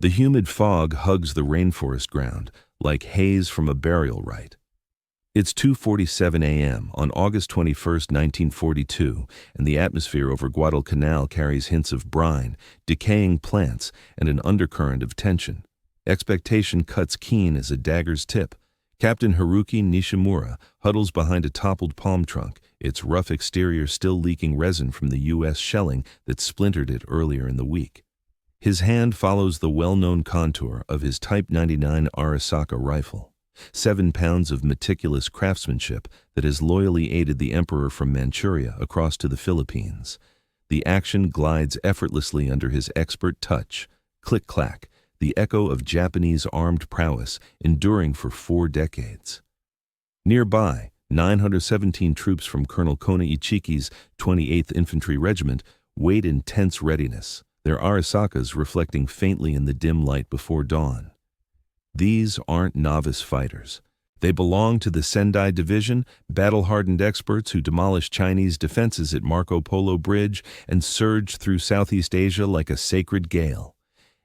The humid fog hugs the rainforest ground like haze from a burial rite. It's 2:47 a.m. on August 21, 1942, and the atmosphere over Guadalcanal carries hints of brine, decaying plants, and an undercurrent of tension. Expectation cuts keen as a dagger's tip. Captain Haruki Nishimura huddles behind a toppled palm trunk, its rough exterior still leaking resin from the U.S. shelling that splintered it earlier in the week. His hand follows the well-known contour of his Type 99 Arisaka rifle. 7 pounds of meticulous craftsmanship that has loyally aided the emperor from Manchuria across to the Philippines. The action glides effortlessly under his expert touch. Click-clack, the echo of Japanese armed prowess enduring for 4 decades. Nearby, 917 troops from Colonel Kona Ichiki's 28th Infantry Regiment wait in tense readiness, their Arisakas reflecting faintly in the dim light before dawn. These aren't novice fighters. They belong to the Sendai Division, battle-hardened experts who demolished Chinese defenses at Marco Polo Bridge and surged through Southeast Asia like a sacred gale.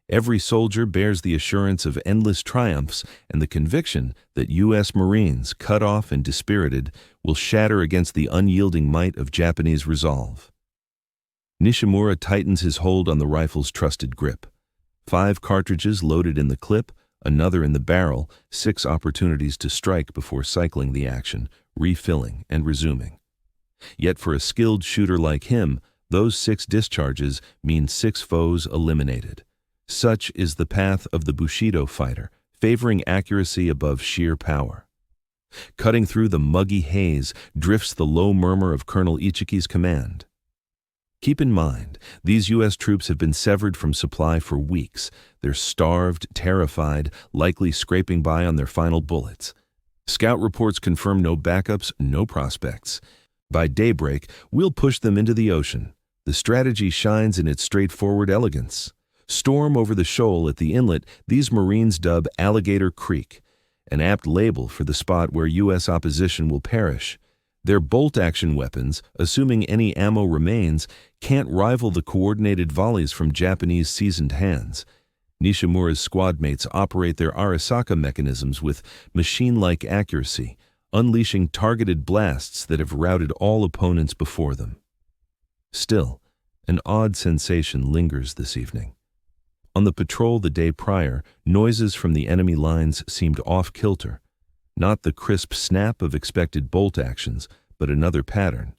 Every soldier bears the assurance of endless triumphs and the conviction that U.S. Marines, cut off and dispirited, will shatter against the unyielding might of Japanese resolve. Nishimura tightens his hold on the rifle's trusted grip. 5 cartridges loaded in the clip, another in the barrel, 6 opportunities to strike before cycling the action, refilling and resuming. Yet for a skilled shooter like him, those 6 discharges mean 6 foes eliminated. Such is the path of the Bushido fighter, favoring accuracy above sheer power. Cutting through the muggy haze drifts the low murmur of Colonel Ichiki's command. Keep in mind, these U.S. troops have been severed from supply for weeks. They're starved, terrified, likely scraping by on their final bullets. Scout reports confirm no backups, no prospects. By daybreak, we'll push them into the ocean. The strategy shines in its straightforward elegance. Storm over the shoal at the inlet these Marines dub Alligator Creek, an apt label for the spot where U.S. opposition will perish. Their bolt-action weapons, assuming any ammo remains, can't rival the coordinated volleys from Japanese seasoned hands. Nishimura's squad mates operate their Arisaka mechanisms with machine-like accuracy, unleashing targeted blasts that have routed all opponents before them. Still, an odd sensation lingers this evening. On the patrol the day prior, noises from the enemy lines seemed off-kilter. Not the crisp snap of expected bolt actions, but another pattern.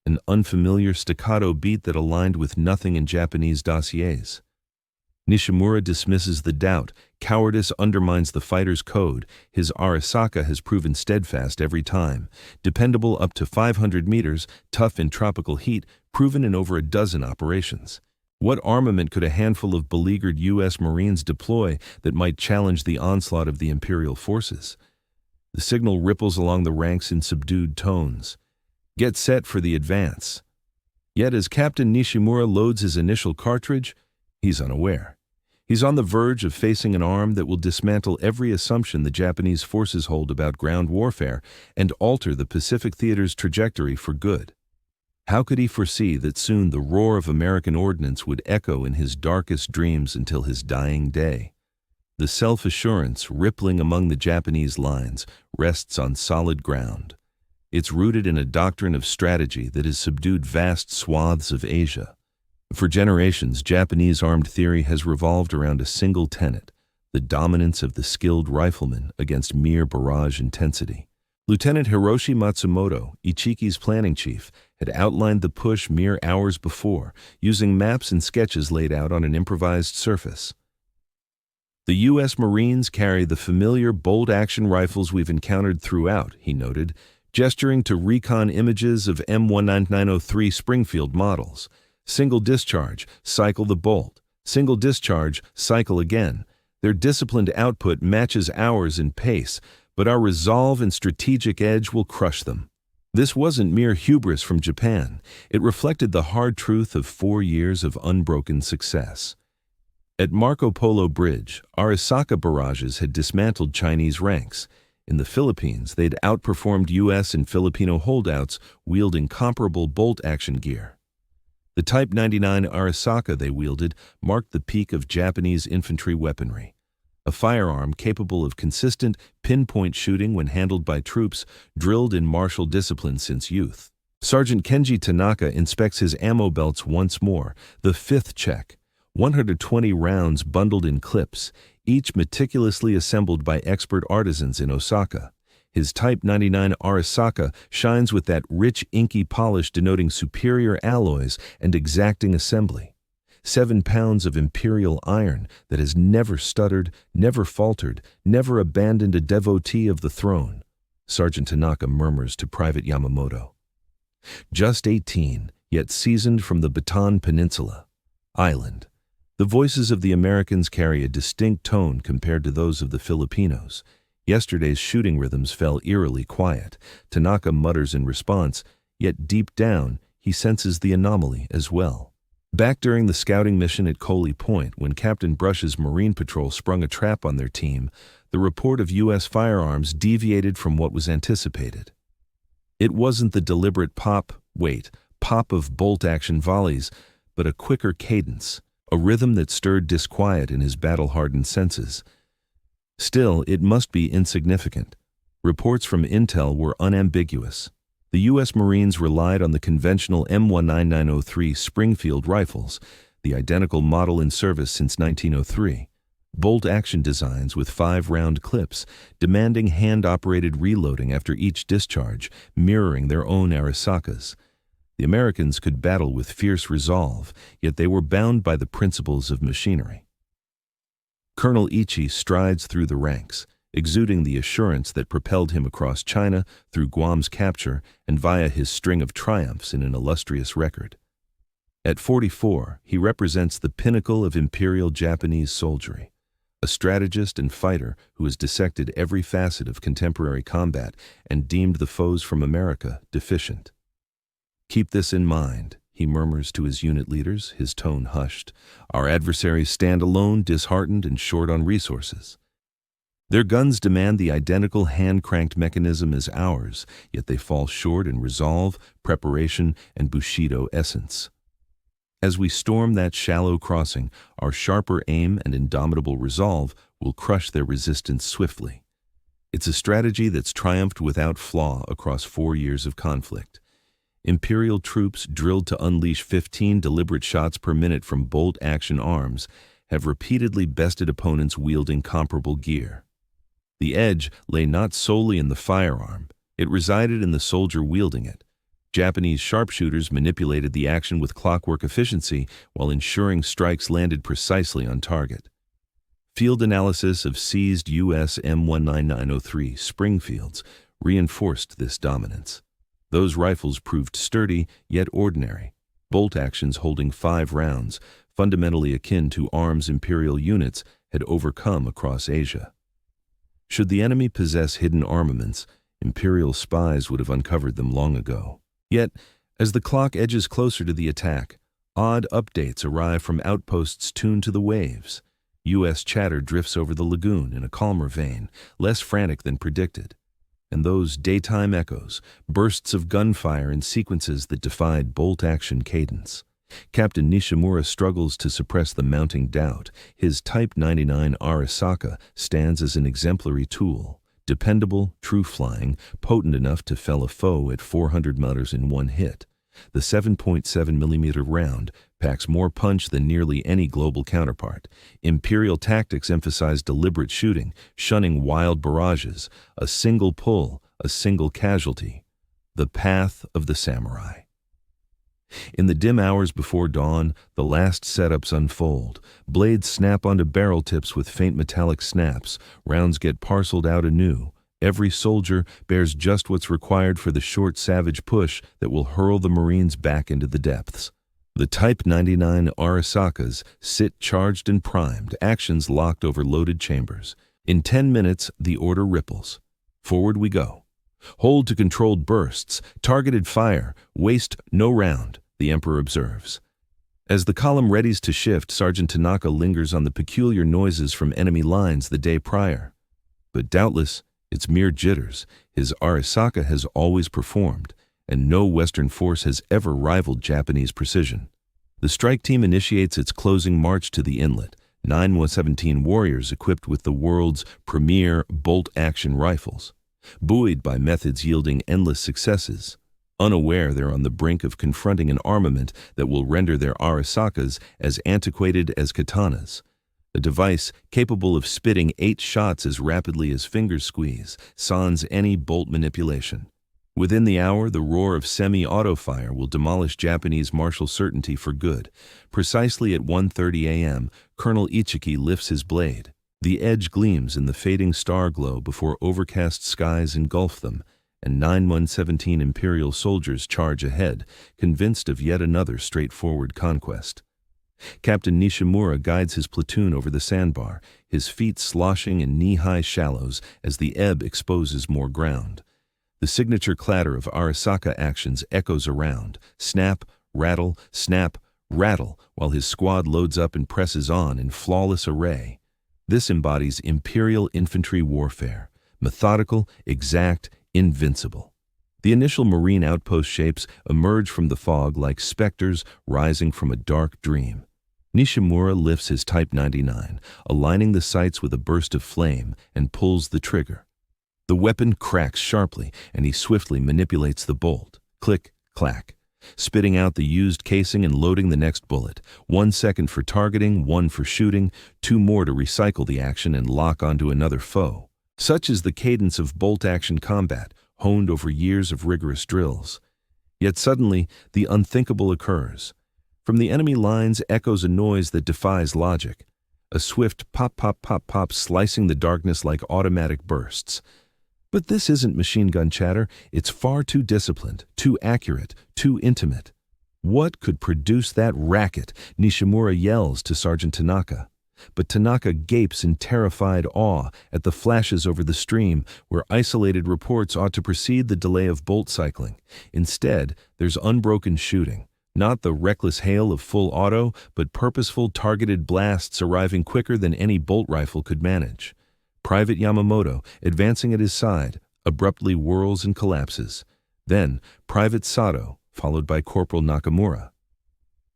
An unfamiliar staccato beat that aligned with nothing in Japanese dossiers. Nishimura dismisses the doubt. Cowardice undermines the fighter's code. His Arisaka has proven steadfast every time. Dependable up to 500 meters, tough in tropical heat, proven in over a dozen operations. What armament could a handful of beleaguered U.S. Marines deploy that might challenge the onslaught of the Imperial forces? The signal ripples along the ranks in subdued tones. Get set for the advance. Yet as Captain Nishimura loads his initial cartridge, he's unaware. He's on the verge of facing an arm that will dismantle every assumption the Japanese forces hold about ground warfare and alter the Pacific theater's trajectory for good. How could he foresee that soon the roar of American ordnance would echo in his darkest dreams until his dying day? The self-assurance rippling among the Japanese lines rests on solid ground. It's rooted in a doctrine of strategy that has subdued vast swaths of Asia. For generations, Japanese armed theory has revolved around a single tenet, the dominance of the skilled rifleman against mere barrage intensity. Lieutenant Hiroshi Matsumoto, Ichiki's planning chief, had outlined the push mere hours before, using maps and sketches laid out on an improvised surface. The U.S. Marines carry the familiar bolt-action rifles we've encountered throughout, he noted, gesturing to recon images of M19903 Springfield models. Single discharge, cycle the bolt. Single discharge, cycle again. Their disciplined output matches ours in pace, but our resolve and strategic edge will crush them. This wasn't mere hubris from Japan. It reflected the hard truth of 4 years of unbroken success. At Marco Polo Bridge, Arisaka barrages had dismantled Chinese ranks. In the Philippines, they'd outperformed U.S. and Filipino holdouts wielding comparable bolt-action gear. The Type 99 Arisaka they wielded marked the peak of Japanese infantry weaponry. A firearm capable of consistent, pinpoint shooting when handled by troops drilled in martial discipline since youth. Sergeant Kenji Tanaka inspects his ammo belts once more, the fifth check. 120 rounds bundled in clips, each meticulously assembled by expert artisans in Osaka. His Type 99 Arisaka shines with that rich inky polish denoting superior alloys and exacting assembly. 7 pounds of imperial iron that has never stuttered, never faltered, never abandoned a devotee of the throne, Sergeant Tanaka murmurs to Private Yamamoto. Just 18, yet seasoned from the Bataan Peninsula. Island. The voices of the Americans carry a distinct tone compared to those of the Filipinos. Yesterday's shooting rhythms fell eerily quiet. Tanaka mutters in response, yet deep down he senses the anomaly as well. Back during the scouting mission at Coley Point, when Captain Brush's Marine Patrol sprung a trap on their team, the report of U.S. firearms deviated from what was anticipated. It wasn't the deliberate pop of bolt-action volleys, but a quicker cadence, a rhythm that stirred disquiet in his battle-hardened senses. Still, it must be insignificant. Reports from Intel were unambiguous. The U.S. Marines relied on the conventional M19903 Springfield rifles, the identical model in service since 1903. Bolt-action designs with 5-round clips, demanding hand-operated reloading after each discharge, mirroring their own Arisakas. The Americans could battle with fierce resolve, yet they were bound by the principles of machinery. Colonel Ichi strides through the ranks, exuding the assurance that propelled him across China, through Guam's capture, and via his string of triumphs in an illustrious record. At 44, he represents the pinnacle of Imperial Japanese soldiery, a strategist and fighter who has dissected every facet of contemporary combat and deemed the foes from America deficient. "Keep this in mind," he murmurs to his unit leaders, his tone hushed. "Our adversaries stand alone, disheartened, and short on resources. Their guns demand the identical hand-cranked mechanism as ours, yet they fall short in resolve, preparation, and Bushido essence. As we storm that shallow crossing, our sharper aim and indomitable resolve will crush their resistance swiftly." It's a strategy that's triumphed without flaw across 4 years of conflict. Imperial troops, drilled to unleash 15 deliberate shots per minute from bolt-action arms, have repeatedly bested opponents wielding comparable gear. The edge lay not solely in the firearm, it resided in the soldier wielding it. Japanese sharpshooters manipulated the action with clockwork efficiency while ensuring strikes landed precisely on target. Field analysis of seized U.S. M19903 Springfields reinforced this dominance. Those rifles proved sturdy, yet ordinary, bolt actions holding 5 rounds, fundamentally akin to arms Imperial units had overcome across Asia. Should the enemy possess hidden armaments, Imperial spies would have uncovered them long ago. Yet, as the clock edges closer to the attack, odd updates arrive from outposts tuned to the waves. U.S. chatter drifts over the lagoon in a calmer vein, less frantic than predicted. And those daytime echoes, bursts of gunfire in sequences that defied bolt-action cadence. Captain Nishimura struggles to suppress the mounting doubt. His Type 99 Arisaka stands as an exemplary tool, dependable, true-flying, potent enough to fell a foe at 400 meters in one hit. The 7.7mm round packs more punch than nearly any global counterpart. Imperial tactics emphasize deliberate shooting, shunning wild barrages, a single pull, a single casualty. The path of the samurai. In the dim hours before dawn, the last setups unfold. Blades snap onto barrel tips with faint metallic snaps. Rounds get parceled out anew. Every soldier bears just what's required for the short, savage push that will hurl the Marines back into the depths. The Type 99 Arisakas sit charged and primed, actions locked over loaded chambers. In 10 minutes, the order ripples. Forward we go. Hold to controlled bursts, targeted fire, waste no round, the Emperor observes. As the column readies to shift, Sergeant Tanaka lingers on the peculiar noises from enemy lines the day prior. But doubtless, it's mere jitters. His Arisaka has always performed, and no Western force has ever rivaled Japanese precision. The strike team initiates its closing march to the inlet, 917 warriors equipped with the world's premier bolt-action rifles, buoyed by methods yielding endless successes, unaware they're on the brink of confronting an armament that will render their Arisakas as antiquated as katanas. A device capable of spitting 8 shots as rapidly as fingers squeeze, sans any bolt manipulation. Within the hour, the roar of semi-auto fire will demolish Japanese martial certainty for good. Precisely at 1:30 a.m., Colonel Ichiki lifts his blade. The edge gleams in the fading star glow before overcast skies engulf them, and 917 Imperial soldiers charge ahead, convinced of yet another straightforward conquest. Captain Nishimura guides his platoon over the sandbar, his feet sloshing in knee-high shallows as the ebb exposes more ground. The signature clatter of Arisaka actions echoes around, snap, rattle, while his squad loads up and presses on in flawless array. This embodies Imperial infantry warfare, methodical, exact, invincible. The initial Marine outpost shapes emerge from the fog like specters rising from a dark dream. Nishimura lifts his Type 99, aligning the sights with a burst of flame, and pulls the trigger. The weapon cracks sharply, and he swiftly manipulates the bolt. Click, clack, spitting out the used casing and loading the next bullet. 1 second for targeting, 1 for shooting, 2 more to recycle the action and lock onto another foe. Such is the cadence of bolt-action combat, honed over years of rigorous drills. Yet suddenly, the unthinkable occurs. From the enemy lines echoes a noise that defies logic. A swift pop, pop, pop, pop, slicing the darkness like automatic bursts. But this isn't machine gun chatter. It's far too disciplined, too accurate, too intimate. What could produce that racket? Nishimura yells to Sergeant Tanaka. But Tanaka gapes in terrified awe at the flashes over the stream, where isolated reports ought to precede the delay of bolt cycling. Instead, there's unbroken shooting. Not the reckless hail of full auto, but purposeful targeted blasts arriving quicker than any bolt rifle could manage. Private Yamamoto, advancing at his side, abruptly whirls and collapses. Then, Private Sato, followed by Corporal Nakamura.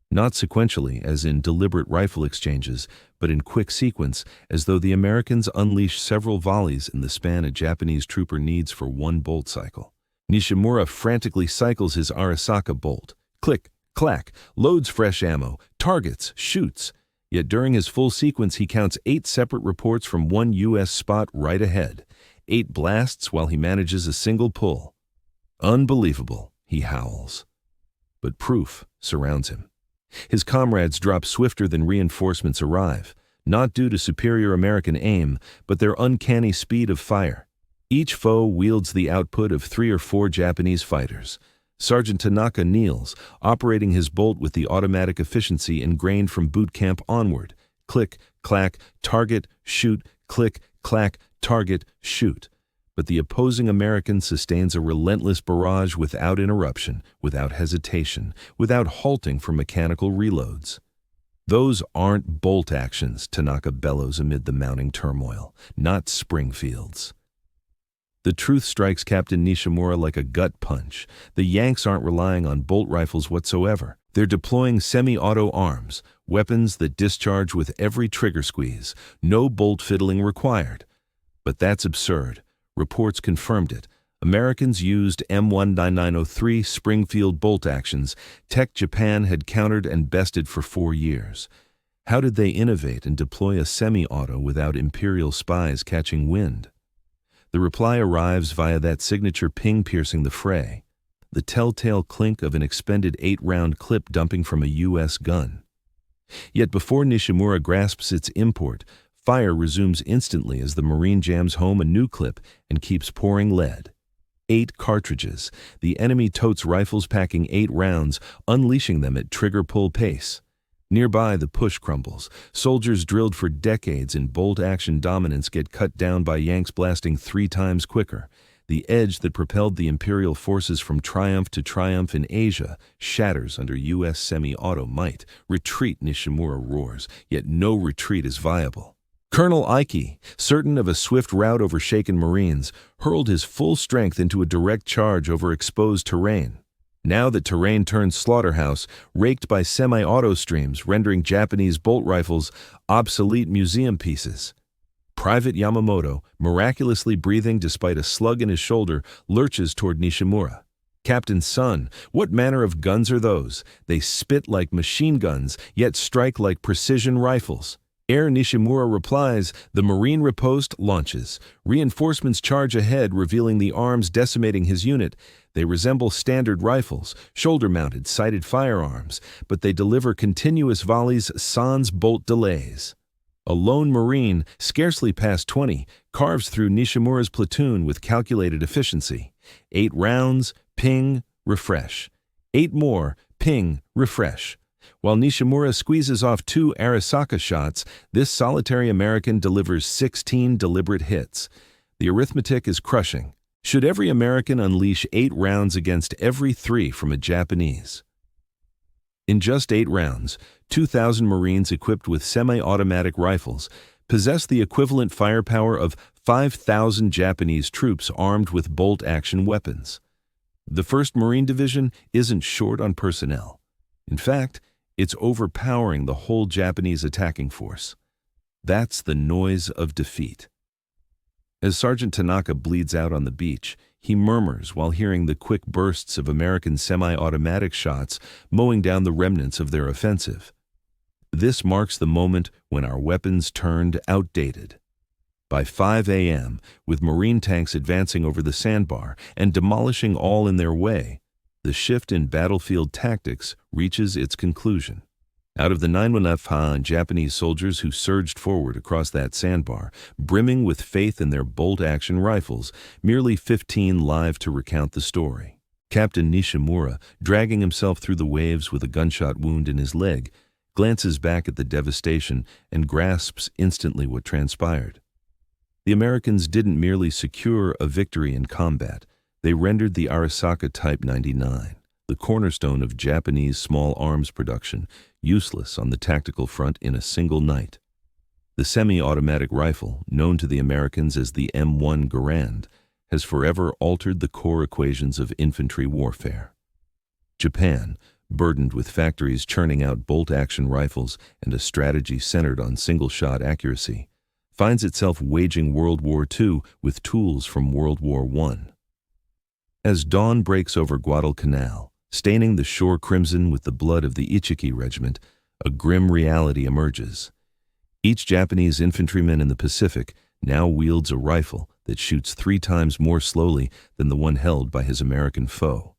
Not sequentially, as in deliberate rifle exchanges, but in quick sequence, as though the Americans unleash several volleys in the span a Japanese trooper needs for 1 bolt cycle. Nishimura frantically cycles his Arisaka bolt. Click, clack, loads fresh ammo, targets, shoots. Yet during his full sequence he counts 8 separate reports from 1 U.S. spot right ahead. 8 blasts while he manages a single pull. Unbelievable, he howls. But proof surrounds him. His comrades drop swifter than reinforcements arrive, not due to superior American aim, but their uncanny speed of fire. Each foe wields the output of 3 or 4 Japanese fighters. Sergeant Tanaka kneels, operating his bolt with the automatic efficiency ingrained from boot camp onward. Click, clack, target, shoot, click, clack, target, shoot. But the opposing American sustains a relentless barrage without interruption, without hesitation, without halting for mechanical reloads. Those aren't bolt actions, Tanaka bellows amid the mounting turmoil, not Springfields. The truth strikes Captain Nishimura like a gut punch. The Yanks aren't relying on bolt rifles whatsoever. They're deploying semi-auto arms, weapons that discharge with every trigger squeeze, no bolt fiddling required. But that's absurd. Reports confirmed it. Americans used M19903 Springfield bolt actions, tech Japan had countered and bested for 4 years. How did they innovate and deploy a semi-auto without Imperial spies catching wind? The reply arrives via that signature ping piercing the fray, the telltale clink of an expended 8-round clip dumping from a U.S. gun. Yet before Nishimura grasps its import, fire resumes instantly as the Marine jams home a new clip and keeps pouring lead. 8 cartridges. The enemy totes rifles packing 8 rounds, unleashing them at trigger-pull pace. Nearby, the push crumbles. Soldiers drilled for decades in bolt-action dominance get cut down by Yanks blasting 3 times quicker. The edge that propelled the Imperial forces from triumph to triumph in Asia shatters under U.S. semi-auto might. Retreat, Nishimura roars, yet no retreat is viable. Colonel Ike, certain of a swift rout over shaken Marines, hurled his full strength into a direct charge over exposed terrain. Now the terrain turns slaughterhouse, raked by semi-auto streams, rendering Japanese bolt rifles obsolete museum pieces. Private Yamamoto, miraculously breathing despite a slug in his shoulder, lurches toward Nishimura. "Captain Sun, what manner of guns are those? They spit like machine guns, yet strike like precision rifles." Ere Nishimura replies, the Marine riposte launches. Reinforcements charge ahead, revealing the arms decimating his unit. They resemble standard rifles, shoulder-mounted, sighted firearms, but they deliver continuous volleys sans bolt delays. A lone Marine, scarcely past 20, carves through Nishimura's platoon with calculated efficiency. 8 rounds, ping, refresh. 8 more, ping, refresh. While Nishimura squeezes off 2 Arisaka shots, this solitary American delivers 16 deliberate hits. The arithmetic is crushing. Should every American unleash 8 rounds against every 3 from a Japanese? In just 8 rounds, 2,000 Marines equipped with semi-automatic rifles possess the equivalent firepower of 5,000 Japanese troops armed with bolt-action weapons. The 1st Marine Division isn't short on personnel. In fact, it's overpowering the whole Japanese attacking force. That's the noise of defeat. As Sergeant Tanaka bleeds out on the beach, he murmurs while hearing the quick bursts of American semi-automatic shots mowing down the remnants of their offensive. This marks the moment when our weapons turned outdated. By 5 a.m., with Marine tanks advancing over the sandbar and demolishing all in their way, the shift in battlefield tactics reaches its conclusion. Out of the 9,100 Japanese soldiers who surged forward across that sandbar, brimming with faith in their bolt-action rifles, merely 15 live to recount the story. Captain Nishimura, dragging himself through the waves with a gunshot wound in his leg, glances back at the devastation and grasps instantly what transpired. The Americans didn't merely secure a victory in combat. They rendered the Arisaka Type 99, the cornerstone of Japanese small arms production, useless on the tactical front in a single night. The semi-automatic rifle, known to the Americans as the M1 Garand, has forever altered the core equations of infantry warfare. Japan, burdened with factories churning out bolt-action rifles and a strategy centered on single-shot accuracy, finds itself waging World War II with tools from World War I. As dawn breaks over Guadalcanal, staining the shore crimson with the blood of the Ichiki Regiment, a grim reality emerges. Each Japanese infantryman in the Pacific now wields a rifle that shoots 3 times more slowly than the one held by his American foe.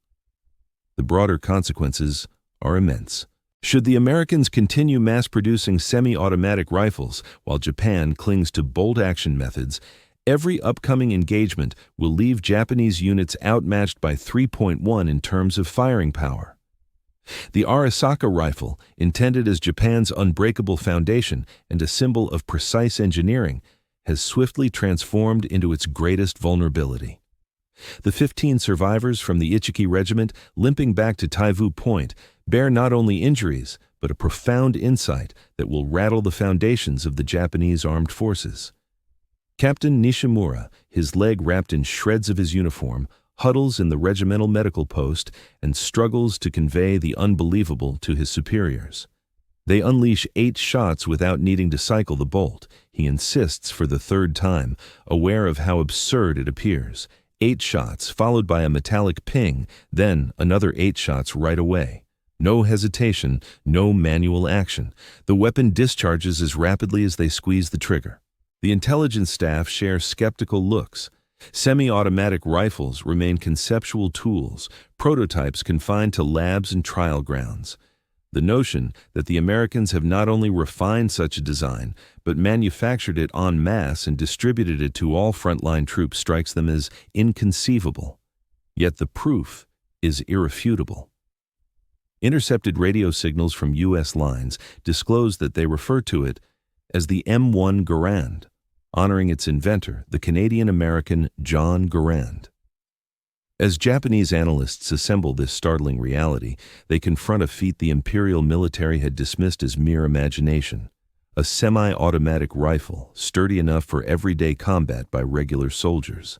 The broader consequences are immense. Should the Americans continue mass-producing semi-automatic rifles while Japan clings to bolt-action methods, every upcoming engagement will leave Japanese units outmatched by 3.1 in terms of firing power. The Arisaka rifle, intended as Japan's unbreakable foundation and a symbol of precise engineering, has swiftly transformed into its greatest vulnerability. The 15 survivors from the Ichiki Regiment, limping back to Taivu Point, bear not only injuries, but a profound insight that will rattle the foundations of the Japanese armed forces. Captain Nishimura, his leg wrapped in shreds of his uniform, huddles in the regimental medical post and struggles to convey the unbelievable to his superiors. They unleash 8 shots without needing to cycle the bolt. He insists for the 3rd time, aware of how absurd it appears. 8 shots, followed by a metallic ping, then another 8 shots right away. No hesitation, no manual action. The weapon discharges as rapidly as they squeeze the trigger. The intelligence staff share skeptical looks. Semi-automatic rifles remain conceptual tools, prototypes confined to labs and trial grounds. The notion that the Americans have not only refined such a design, but manufactured it en masse and distributed it to all frontline troops strikes them as inconceivable. Yet the proof is irrefutable. Intercepted radio signals from U.S. lines disclose that they refer to it as the M1 Garand, honoring its inventor, the Canadian-American John Garand. As Japanese analysts assemble this startling reality, they confront a feat the imperial military had dismissed as mere imagination: a semi-automatic rifle, sturdy enough for everyday combat by regular soldiers.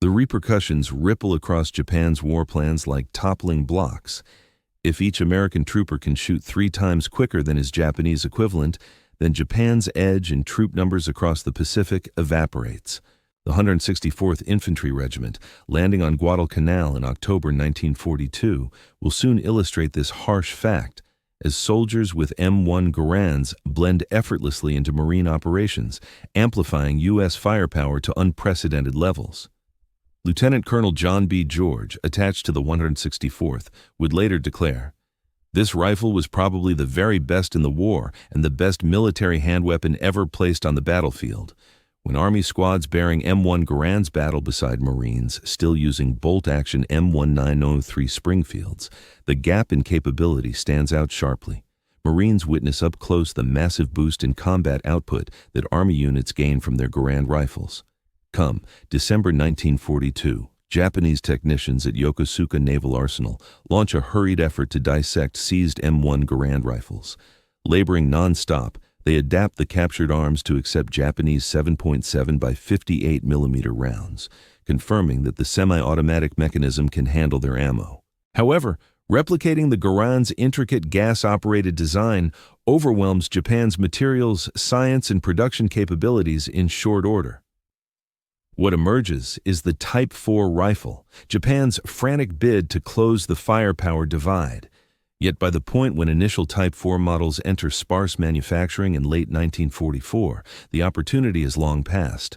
The repercussions ripple across Japan's war plans like toppling blocks. If each American trooper can shoot 3 times quicker than his Japanese equivalent, then Japan's edge in troop numbers across the Pacific evaporates. The 164th Infantry Regiment, landing on Guadalcanal in October 1942, will soon illustrate this harsh fact, as soldiers with M1 Garands blend effortlessly into Marine operations, amplifying U.S. firepower to unprecedented levels. Lieutenant Colonel John B. George, attached to the 164th, would later declare, "This rifle was probably the very best in the war and the best military handweapon ever placed on the battlefield." When Army squads bearing M1 Garands battle beside Marines still using bolt-action M1903 Springfields, the gap in capability stands out sharply. Marines witness up close the massive boost in combat output that Army units gain from their Garand rifles. Come December 1942, Japanese technicians at Yokosuka Naval Arsenal launch a hurried effort to dissect seized M1 Garand rifles. Laboring non-stop, they adapt the captured arms to accept Japanese 7.7 by 58 mm rounds, confirming that the semi-automatic mechanism can handle their ammo. However, replicating the Garand's intricate gas-operated design overwhelms Japan's materials, science, and production capabilities in short order. What emerges is the Type 4 rifle, Japan's frantic bid to close the firepower divide. Yet by the point when initial Type 4 models enter sparse manufacturing in late 1944, the opportunity is long past.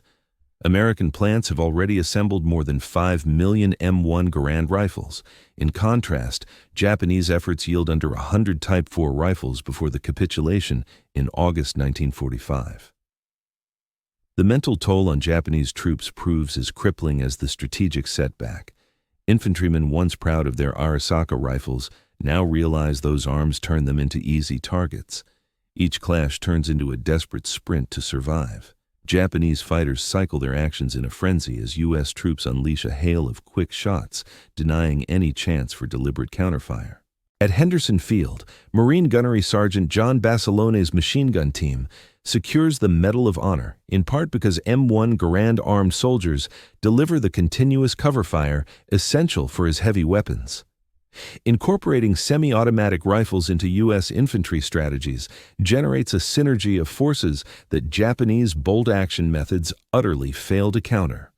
American plants have already assembled more than 5 million M1 Garand rifles. In contrast, Japanese efforts yield under 100 Type 4 rifles before the capitulation in August 1945. The mental toll on Japanese troops proves as crippling as the strategic setback. Infantrymen once proud of their Arisaka rifles now realize those arms turn them into easy targets. Each clash turns into a desperate sprint to survive. Japanese fighters cycle their actions in a frenzy as U.S. troops unleash a hail of quick shots, denying any chance for deliberate counterfire. At Henderson Field, Marine Gunnery Sergeant John Bassilone's machine gun team secures the Medal of Honor, in part because M1 Garand armed soldiers deliver the continuous cover fire essential for his heavy weapons. Incorporating semi-automatic rifles into U.S. infantry strategies generates a synergy of forces that Japanese bolt-action methods utterly fail to counter.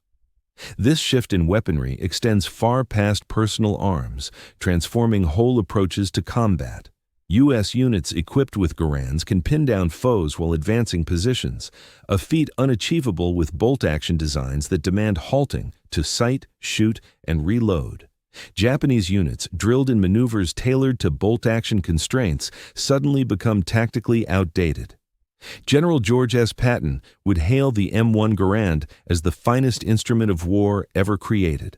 This shift in weaponry extends far past personal arms, transforming whole approaches to combat. U.S. units equipped with Garands can pin down foes while advancing positions, a feat unachievable with bolt-action designs that demand halting to sight, shoot, and reload. Japanese units, drilled in maneuvers tailored to bolt-action constraints, suddenly become tactically outdated. General George S. Patton would hail the M1 Garand as the finest instrument of war ever created.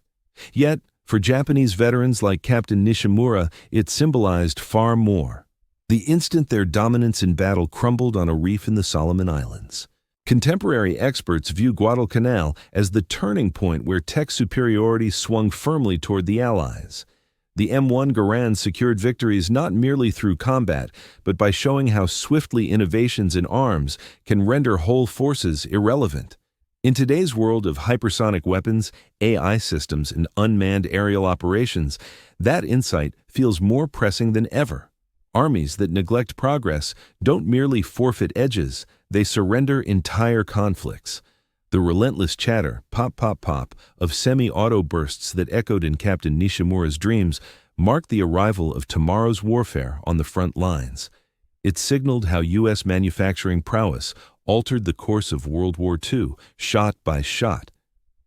Yet, for Japanese veterans like Captain Nishimura, it symbolized far more. The instant their dominance in battle crumbled on a reef in the Solomon Islands. Contemporary experts view Guadalcanal as the turning point where tech superiority swung firmly toward the Allies. The M1 Garand secured victories not merely through combat, but by showing how swiftly innovations in arms can render whole forces irrelevant. In today's world of hypersonic weapons, AI systems, and unmanned aerial operations, that insight feels more pressing than ever. Armies that neglect progress don't merely forfeit edges, they surrender entire conflicts. The relentless chatter, pop, pop, pop, of semi-auto bursts that echoed in Captain Nishimura's dreams marked the arrival of tomorrow's warfare on the front lines. It signaled how U.S. manufacturing prowess altered the course of World War II, shot by shot.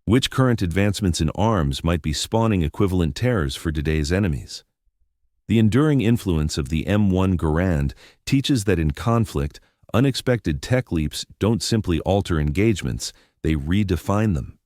Which current advancements in arms might be spawning equivalent terrors for today's enemies? The enduring influence of the M1 Garand teaches that in conflict, unexpected tech leaps don't simply alter engagements, they redefine them.